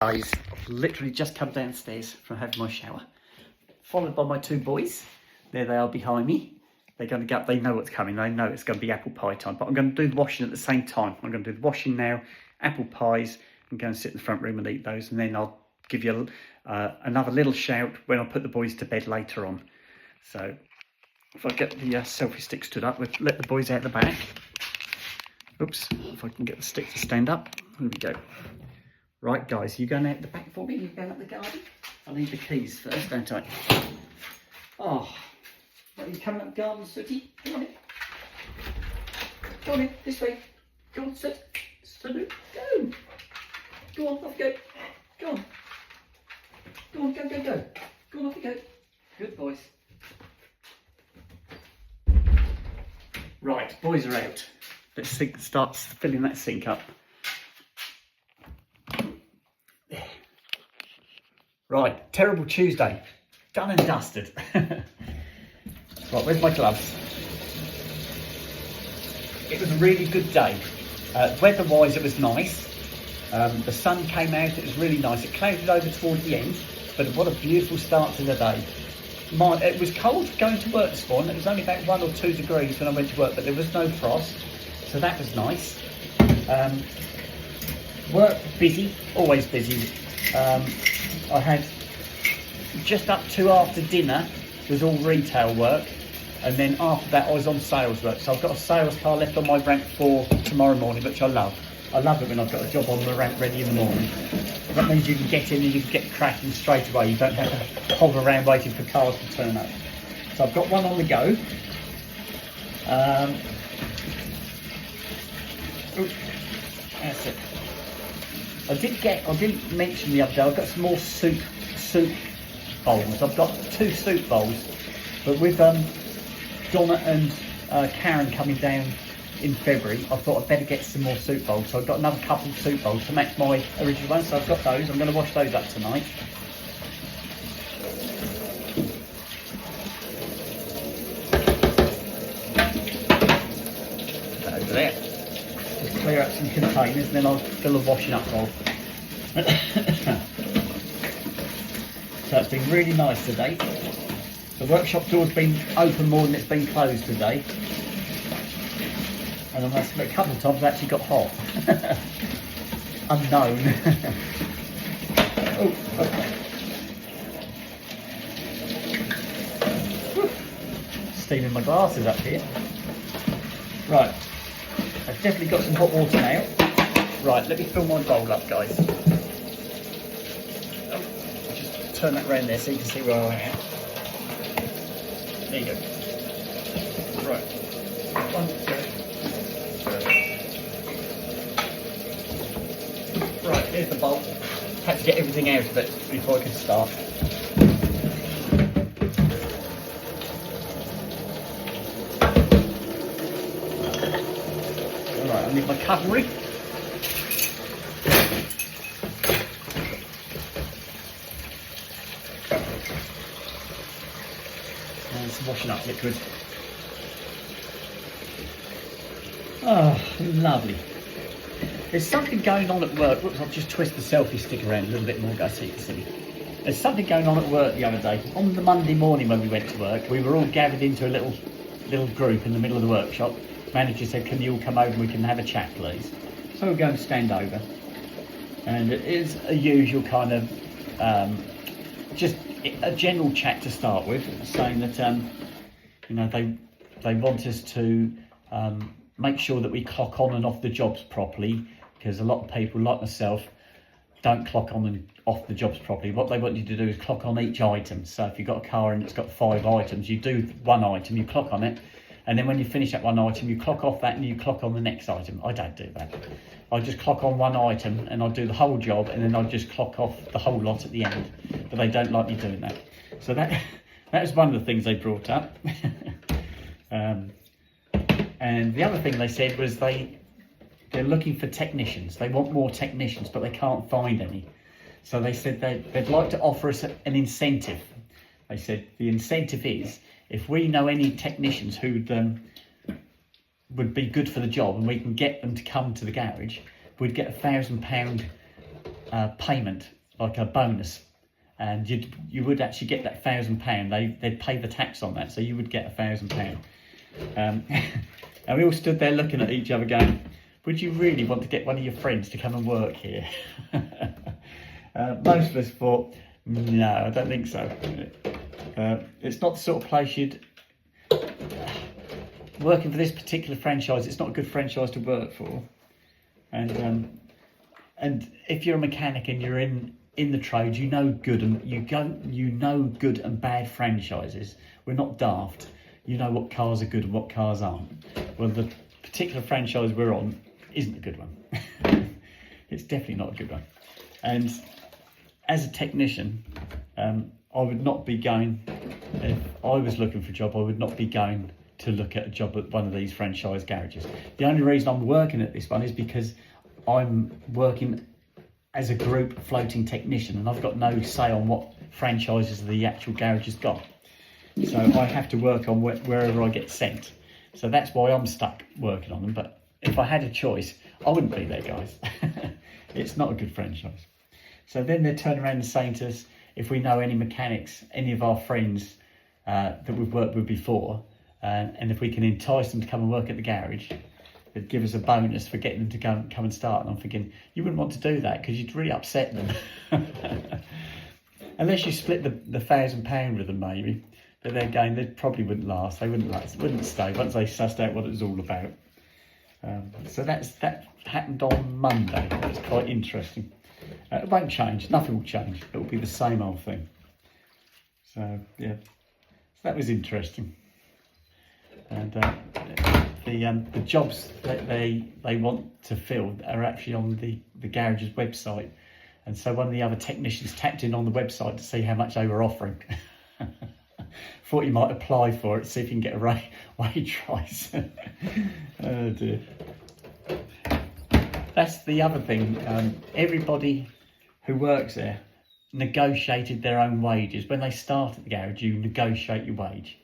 Guys, I've literally just come downstairs from having my shower, followed by my two boys. There they are behind me. They're going to go, they know what's coming, they know it's going to be apple pie time, but I'm going to do the washing at the same time. I'm going to do the washing now, apple pies, and go and sit in the front room and eat those, and then I'll give you another little shout when I put the boys to bed later on. So if I get the selfie stick stood up, we'll let the boys out the back. Oops, if I can get the stick to stand up. Here we go. Right, guys, you going out the back for me? You going up the garden? I need the keys first, don't I? Oh, are you coming up the garden, Sooty? Come on in. Go on in, this way. Go on, sit. Salute. Go. Go on, off you go. Go on. Go on, go, go, go. Go on, off you go. Good boys. Right, boys are out. Let's start filling that sink up. Right, terrible Tuesday, done and dusted. Right, where's my gloves? It was a really good day. Weather-wise, it was nice. The sun came out, it was really nice. It clouded over towards the end, but what a beautiful start to the day. It was cold going to work this morning. It was only about 1 or 2 degrees when I went to work, but there was no frost, so that was nice. Work busy, always busy. I had just up to after dinner was all retail work, and then after that I was on sales work. So I've got a sales car left on my ramp for tomorrow morning, which I love. I love it when I've got a job on the ramp ready in the morning. That means you can get in and you can get cracking straight away. You don't have to hover around waiting for cars to turn up. So I've got one on the go. That's it. I didn't mention the other day, I've got some more soup bowls. I've got 2 soup bowls, but with Donna and Karen coming down in February, I thought I'd better get some more soup bowls. So I've got another couple of soup bowls to match my original ones. So I've got those. I'm going to wash those up tonight. Over there. Just clear out some containers, and then I'll fill a washing up bowl. So it's been really nice today. The workshop door's been open more than it's been closed today. And a couple of times I've actually got hot. Unknown. Oh, okay. Steaming my glasses up here. Right. I've definitely got some hot water now. Right, let me fill my bowl up, guys. Just turn that round there so you can see where I am. There you go. Right. 1, 2. Right, here's the bowl. Had to get everything out of it before I could start. Alright, I need my cutlery. And some washing up liquid. Oh, lovely. There's something going on at work. Whoops, I'll just twist the selfie stick around a little bit more, guys, so you can see. There's something going on at work the other day. On the Monday morning when we went to work, we were all gathered into a little group in the middle of the workshop. Manager said, can you all come over and we can have a chat, please? So we'll go and stand over. And it is a usual kind of, just a general chat to start with, saying that, you know, they want us to make sure that we clock on and off the jobs properly, because a lot of people, like myself, don't clock on and off the jobs properly. What they want you to do is clock on each item. So if you've got a car and it's got 5 items, you do one item, you clock on it, and then when you finish that one item, you clock off that and you clock on the next item. I don't do that. I just clock on one item and I'll do the whole job, and then I'll just clock off the whole lot at the end. But they don't like me doing that. So that was one of the things they brought up. And the other thing they said was they're looking for technicians. They want more technicians, but they can't find any. So they said they'd like to offer us an incentive. They said the incentive is, if we know any technicians who would be good for the job and we can get them to come to the garage, we'd get £1,000 payment, like a bonus, and you would actually get that £1,000. They'd pay the tax on that, so you would get £1,000. And we all stood there looking at each other going, would you really want to get one of your friends to come and work here? Most of us thought, no, I don't think so. It's not the sort of place you'd... Working for this particular franchise, it's not a good franchise to work for. And if you're a mechanic and you're in the trade, you know good and bad franchises. We're not daft. You know what cars are good and what cars aren't. Well, the particular franchise we're on isn't a good one. It's definitely not a good one. And as a technician, I would not be going, if I was looking for a job, I would not be going to look at a job at one of these franchise garages. The only reason I'm working at this one is because I'm working as a group floating technician, and I've got no say on what franchises the actual garage has got. So I have to work on wherever I get sent. So that's why I'm stuck working on them. But if I had a choice, I wouldn't be there, guys. It's not a good franchise. So then they turn around and saying to us, if we know any mechanics, any of our friends that we've worked with before, and if we can entice them to come and work at the garage, they'd give us a bonus for getting them to come and start. And I'm thinking, you wouldn't want to do that because you'd really upset them. Unless you split the £1,000 with them, maybe. But then again, they probably wouldn't last. They wouldn't stay once they sussed out what it was all about. So that happened on Monday. It was quite interesting. It won't change. Nothing will change. It will be the same old thing. So yeah, so that was interesting. And the jobs that they want to fill are actually on the garage's website. And so one of the other technicians tapped in on the website to see how much they were offering. Thought you might apply for it, see if you can get a wage rise. Oh dear. That's the other thing. Everybody who works there negotiated their own wages. When they start at the garage, you negotiate your wage.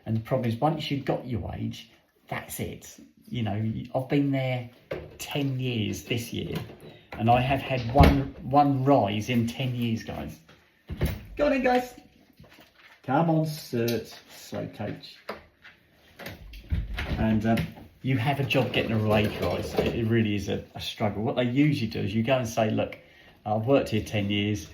And the problem is, once you've got your wage, that's it. You know, I've been there 10 years this year, and I have had one rise in 10 years, guys. Go on in, guys. Come on, sirs. So, coach. And you have a job getting a wage rise. It really is a struggle. What they usually do is you go and say, look, I've worked here 10 years.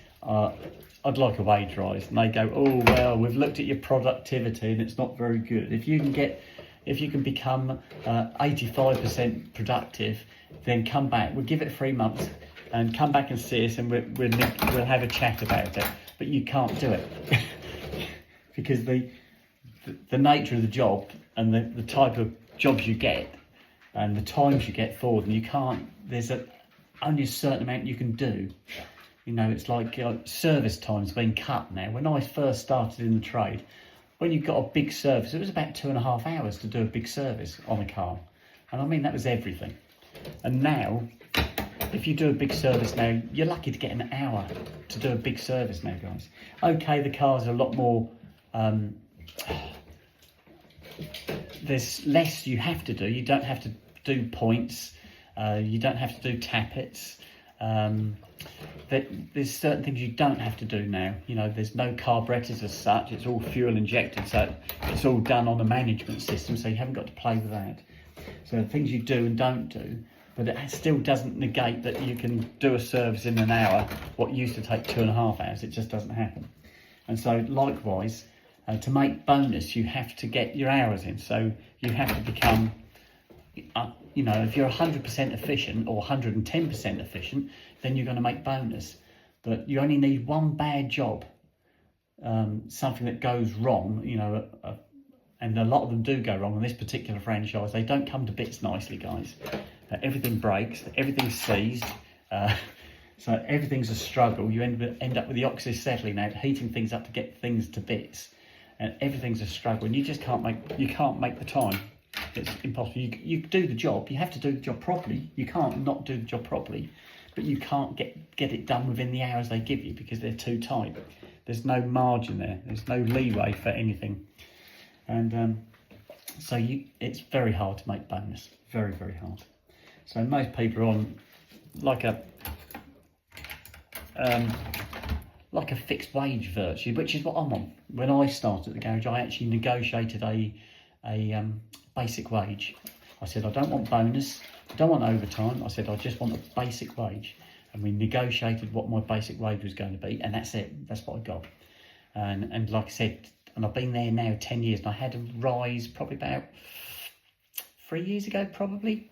I'd like a wage rise. And they go, oh, well, we've looked at your productivity and it's not very good. If you can become 85% productive, then come back. We'll give it 3 months and come back and see us, and we'll have a chat about it. But you can't do it because the nature of the job and the type of jobs you get and the times you get for them, you can't. There's only a certain amount you can do. You know, it's like service time's been cut now. When I first started in the trade, when you got a big service, it was about 2.5 hours to do a big service on a car. And I mean, that was everything. And now, if you do a big service now, you're lucky to get an hour to do a big service now, guys. Okay, the cars are a lot more, there's less you have to do. You don't have to do points. You don't have to do tappets. There's certain things you don't have to do now. You know, there's no carburetors as such. It's all fuel injected, so it's all done on a management system, so you haven't got to play with that. So things you do and don't do, but it still doesn't negate that you can do a service in an hour, what used to take 2.5 hours. It just doesn't happen. And so likewise, to make bonus, you have to get your hours in. So you have to become, you know, if you're 100% efficient or 110% efficient, then you're going to make bonus. But you only need one bad job, something that goes wrong, you know, and a lot of them do go wrong in this particular franchise. They don't come to bits nicely, guys. Everything breaks, everything's seized, so everything's a struggle. You end up with the oxys settling out, heating things up to get things to bits, and everything's a struggle. And you just can't make the time. It's impossible. You do the job. You have to do the job properly. You can't not do the job properly, but you can't get it done within the hours they give you because they're too tight. There's no margin there. There's no leeway for anything, and so it's very hard to make bonus. Very, very hard. So most people are on like a like a fixed wage virtually, which is what I'm on. When I started at the garage, I actually negotiated a basic wage. I said, I don't want bonus, I don't want overtime. I said, I just want a basic wage. And we negotiated what my basic wage was going to be, and that's it. That's what I got. And like I said, and I've been there now 10 years, and I had a rise probably about 3 years ago, probably.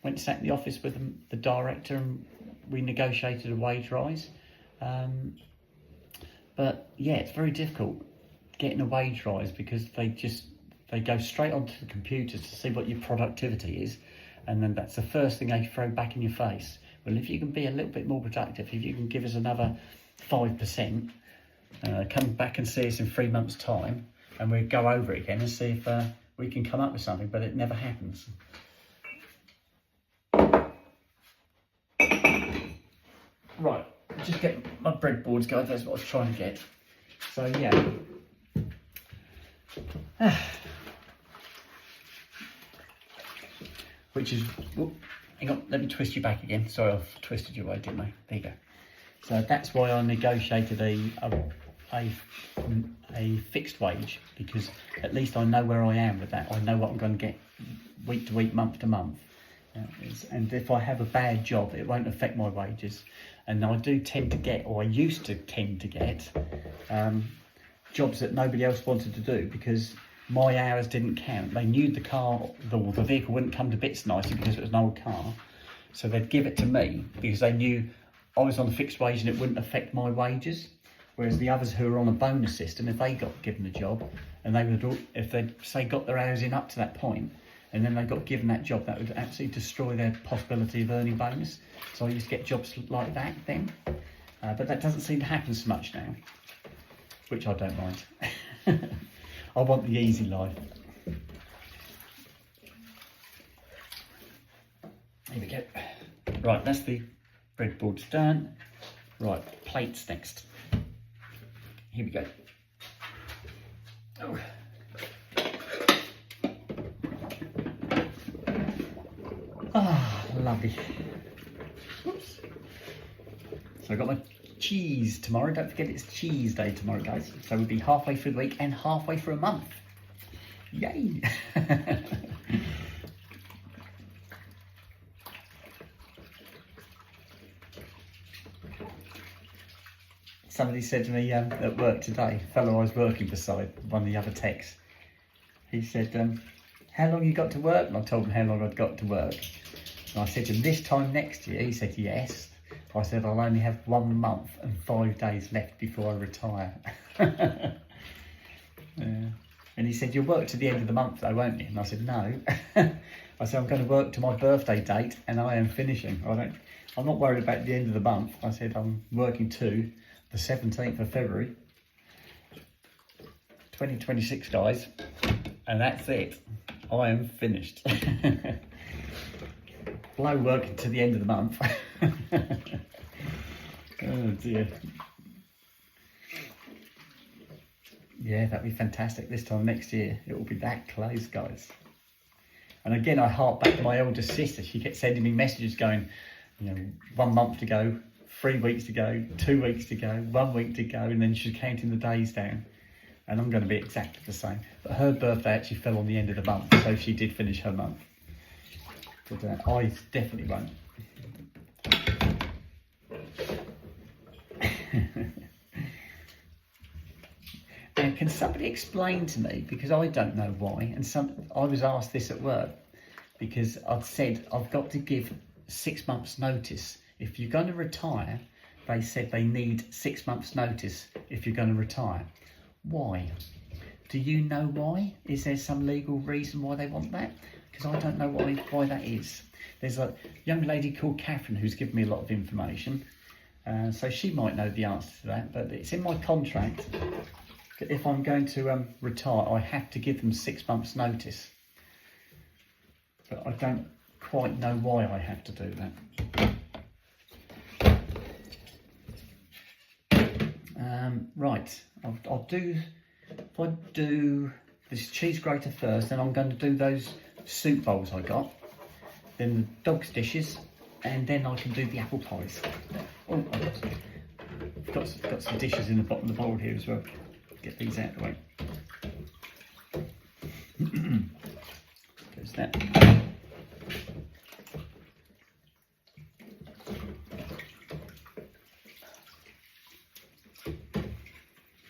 Went and sat in the office with the director, and we negotiated a wage rise. But yeah, it's very difficult getting a wage rise because they go straight onto the computers to see what your productivity is, and then that's the first thing they throw back in your face. Well, if you can be a little bit more productive, if you can give us another 5%, come back and see us in 3 months' time, and we'll go over it again and see if we can come up with something, but it never happens. Right, just get my breadboards going, that's what I was trying to get. So yeah. Which is, whoop, hang on, let me twist you back again. Sorry, I've twisted you away, didn't I? There you go. So that's why I negotiated a fixed wage, because at least I know where I am with that. I know what I'm going to get week to week, month to month. And if I have a bad job, it won't affect my wages. And I do tend to get, or I used to tend to get, jobs that nobody else wanted to do because my hours didn't count. They knew the car, the vehicle wouldn't come to bits nicely because it was an old car. So they'd give it to me because they knew I was on a fixed wage and it wouldn't affect my wages. Whereas the others who were on a bonus system, if they got given a job and they would, if they say got their hours in up to that point, and then they got given that job, that would absolutely destroy their possibility of earning bonus. So I used to get jobs like that then, but that doesn't seem to happen so much now, which I don't mind. I want the easy life. Here we go. Right, that's the breadboards done. Right, plates next. Here we go. Oh. Ah, lovely. Whoops. So I got my cheese tomorrow. Don't forget it's cheese day tomorrow, guys. So we'll be halfway through the week and halfway through a month. Yay! Somebody said to me at work today, a fellow I was working beside, one of the other techs, he said, how long you got to work? And I told him how long I'd got to work. And I said to him, this time next year? He said, yes. I said, I'll only have 1 month and 5 days left before I retire. And he said, you'll work to the end of the month though, won't you? And I said, no. I said, I'm going to work to my birthday date and I am finishing. I'm not worried about the end of the month. I said, I'm working to the 17th of February, 2026, guys. And that's it. I am finished. Blow working to the end of the month. Oh dear. Yeah, that'd be fantastic. This time next year, it will be that close, guys. And again, I hark back to my eldest sister. She kept sending me messages going, 1 month to go, 3 weeks to go, 2 weeks to go, 1 week to go, and then she's counting the days down. And I'm going to be exactly the same. But her birthday actually fell on the end of the month, so she did finish her month. But I definitely won't. Now, can somebody explain to me, because I don't know why, and I was asked this at work, because I'd said I've got to give 6 months notice. If you're going to retire, they said they need 6 months notice if you're going to retire. Why? Do you know why? Is there some legal reason why they want that? Because I don't know why that is. There's a young lady called Catherine who's given me a lot of information, so she might know the answer to that, but it's in my contract. If I'm going to retire, I have to give them 6 months notice. But I don't quite know why I have to do that. Right, I'll do, if I do this cheese grater first, then I'm going to do those soup bowls I got, then the dog's dishes, and then I can do the apple pies. Oh, got some dishes in the bottom of the bowl here as well. Get these out of the way. There's that.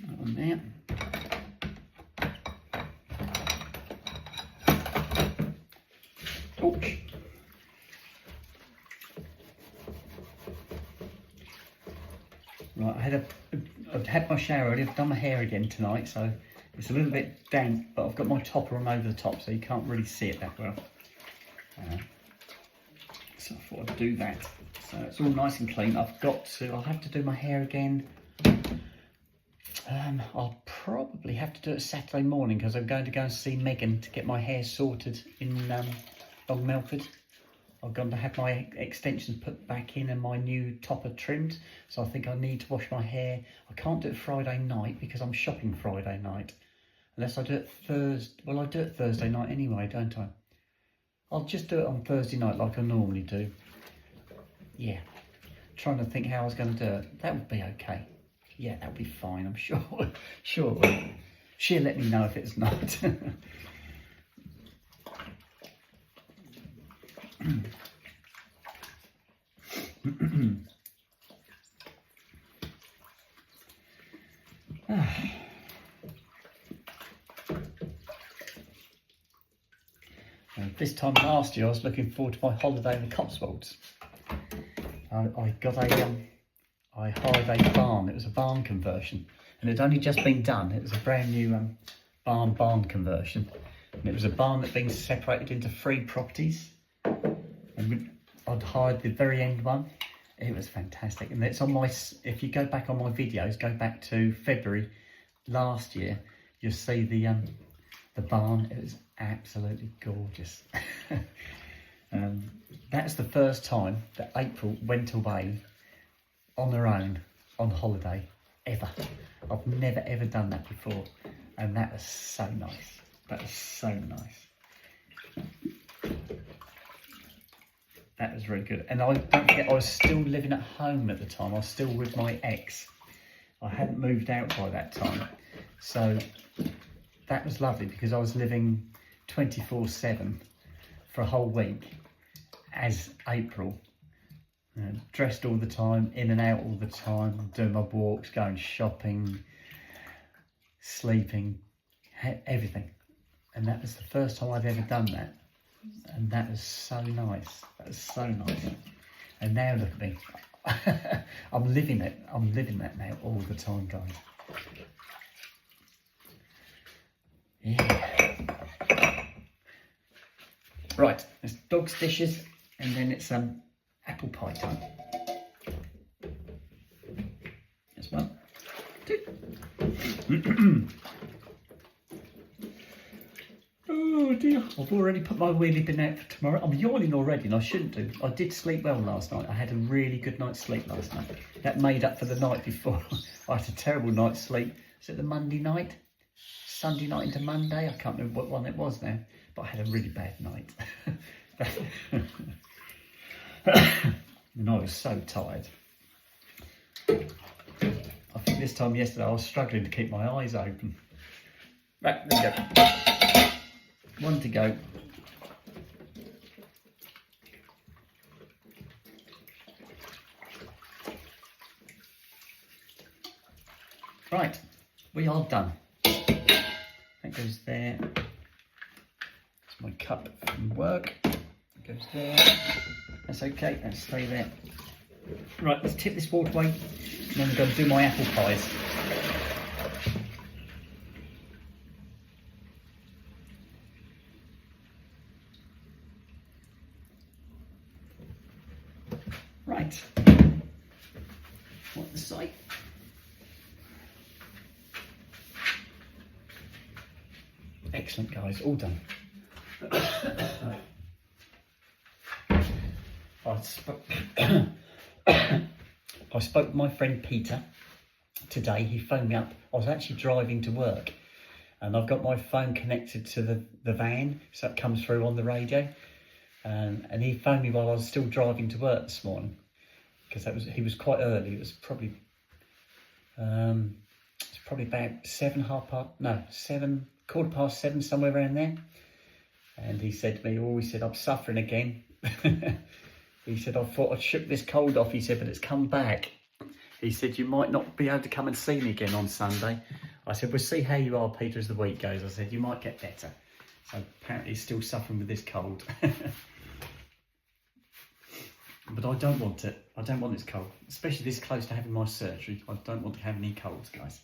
That one there. Ouch. Right, I've had my shower already. I've done my hair again tonight, so it's a little bit damp, but I've got my topper on over the top, so you can't really see it that well. So I thought I'd do that. So it's all nice and clean. I'll have to do my hair again. I'll probably have to do it Saturday morning because I'm going to go and see Megan to get my hair sorted in Long Melford. I'm going to have my extensions put back in and my new topper trimmed. So I think I need to wash my hair. I can't do it Friday night because I'm shopping Friday night. Unless I do it Thursday. Well, I do it Thursday night anyway, don't I? I'll just do it on Thursday night like I normally do. Yeah. Trying to think how I was going to do it. That would be okay. Yeah, that would be fine, I'm sure. Sure. She'll let me know if it's not. This time last year I was looking forward to my holiday in the Cotswolds. I hired a barn. It was a barn conversion and it had only just been done. It was a brand new barn conversion, and it was a barn that had been separated into 3 properties, and I'd hired the very end one. It was fantastic, and it's on my, if you go back on my videos, go back to February last year, you'll see the barn. It was absolutely gorgeous. That's the first time that April went away on her own on holiday ever. I've never ever done that before, and that was so nice. That was so nice. That was really good. And don't forget, I was still living at home at the time. I was still with my ex. I hadn't moved out by that time. So that was lovely because I was living 24/7 for a whole week as April. Dressed all the time, in and out all the time, doing my walks, going shopping, sleeping, everything. And that was the first time I'd ever done that. And that was so nice. That was so nice. And now look at me. I'm living it. I'm living that now all the time, guys. Yeah. Right, it's dog's dishes, and then it's apple pie time. That's one. 2. Oh dear, I've already put my wheelie bin out for tomorrow. I'm yawning already and I shouldn't do. I did sleep well last night. I had a really good night's sleep last night. That made up for the night before. I had a terrible night's sleep. Was it the Monday night? Sunday night into Monday? I can't remember what one it was now. But I had a really bad night. And I was so tired. I think this time yesterday I was struggling to keep my eyes open. Right, there we go. 1 to go. Right, we are done. That goes there. That's my cup from work. That goes there. That's okay, that'll stay there. Right, let's tip this water away, and then we're going to do my apple pies. Right, what the side? Excellent, guys, all done. I spoke to my friend Peter today. He phoned me up. I was actually driving to work, and I've got my phone connected to the van, so it comes through on the radio. And he phoned me while I was still driving to work this morning, because he was quite early. It was probably It's probably about 7:15, somewhere around there. And he said to me, he said, I'm suffering again. He said, I thought I'd shook this cold off, he said, but it's come back. He said, you might not be able to come and see me again on Sunday. I said, we'll see how you are, Peter, as the week goes. I said, you might get better. So apparently he's still suffering with this cold. But I don't want it. I don't want this cold, especially this close to having my surgery. I don't want to have any colds, guys.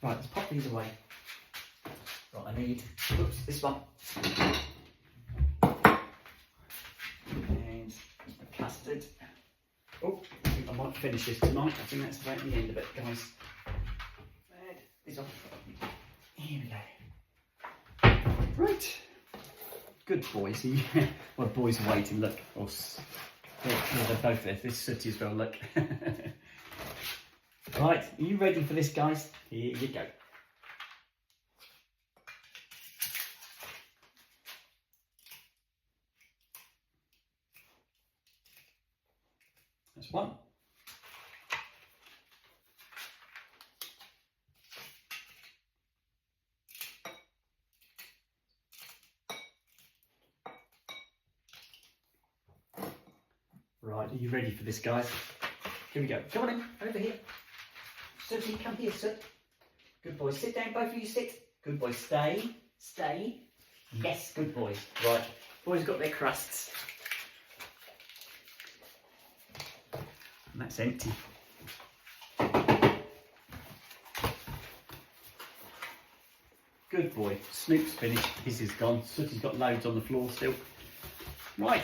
Right, let's pop these away. Right, I need, oops, this one. And the custard. Oh, I think I might finish this tonight. I think that's about the end of it, guys. And this one. Here we go. Right. Good boys. My boys are waiting, look. Oh, they're both there. This sooty as well, look. Right, are you ready for this, guys? Here you go. That's one. Right, are you ready for this, guys? Here we go. Come on in, over here. Sooty, come here, Soot. Good boy. Sit down, both of you sit. Good boy. Stay. Stay. Yes, good boys. Right, boys got their crusts. And that's empty. Good boy. Snoop's finished. His is gone. Sooty's got loads on the floor still. Right.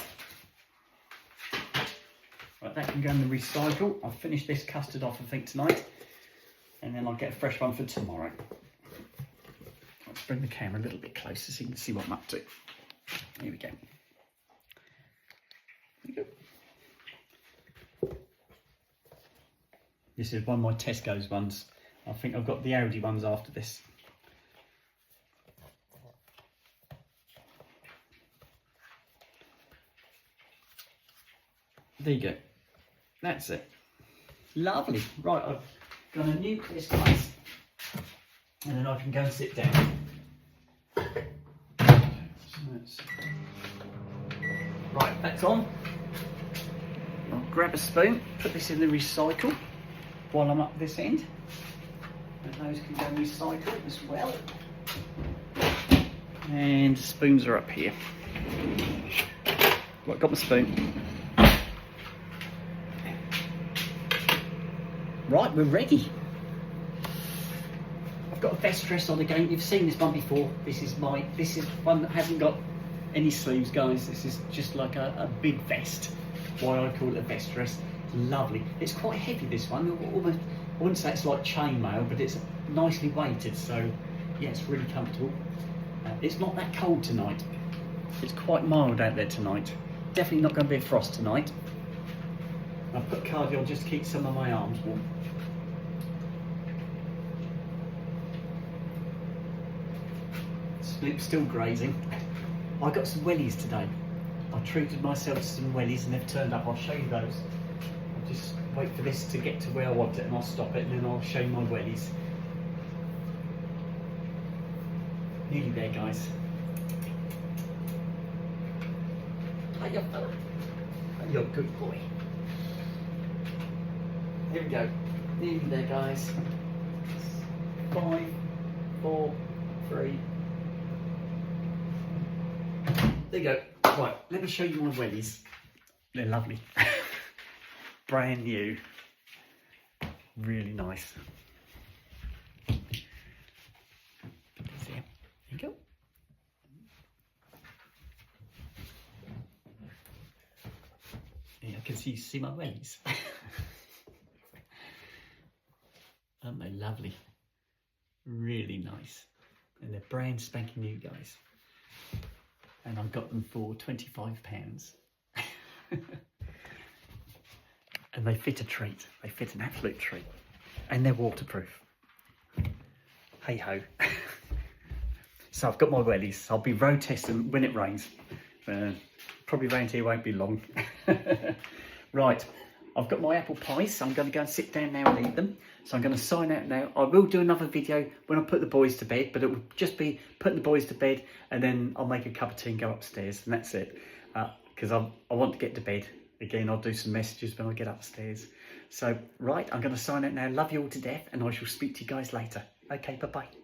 Right, that can go in the recycle. I'll finish this custard off, I think, tonight. And then I'll get a fresh one for tomorrow. Let's bring the camera a little bit closer so you can see what I'm up to. Here we go. There you go. This is one of my Tesco's ones. I think I've got the Audi ones after this. There you go. That's it. Lovely. Right, I've got to nuke this, guys. And then I can go and sit down. Right, that's on. I'll grab a spoon, put this in the recycle while I'm up this end. And those can go recycle as well. And the spoons are up here. Right, got my spoon. Right, we're ready. I've got a vest dress on again. You've seen this one before. This is one that hasn't got any sleeves, guys. This is just like a big vest. Why I call it a vest dress. It's lovely. It's quite heavy, this one. Almost, I wouldn't say it's like chainmail, but it's nicely weighted. So yeah, it's really comfortable. It's not that cold tonight. It's quite mild out there tonight. Definitely not going to be a frost tonight. I've put cardi on just to keep some of my arms warm. Snoop's still grazing. I got some wellies today. I treated myself to some wellies and they've turned up. I'll show you those. I'll just wait for this to get to where I want it and I'll stop it and then I'll show you my wellies. Nearly there, guys. Hiya, fella. You're a good boy. Here we go. Nearly there, guys. 5, 4, 3. There you go. Right, let me show you my wellies. They're lovely. Brand new. Really nice. There you go. Yeah, I can see my wellies. Aren't they lovely? Really nice. And they're brand spanking new, guys. And I got them for £25. And they fit a treat. They fit an absolute treat. And they're waterproof. Hey ho. So I've got my wellies. I'll be road testing when it rains. Probably round here won't be long. Right, I've got my apple pies, so I'm going to go and sit down now and eat them. So I'm going to sign out now. I will do another video when I put the boys to bed, but it will just be putting the boys to bed, and then I'll make a cup of tea and go upstairs, and that's it. Because I want to get to bed. Again, I'll do some messages when I get upstairs. So, right, I'm going to sign out now. Love you all to death, and I shall speak to you guys later. Okay, bye-bye.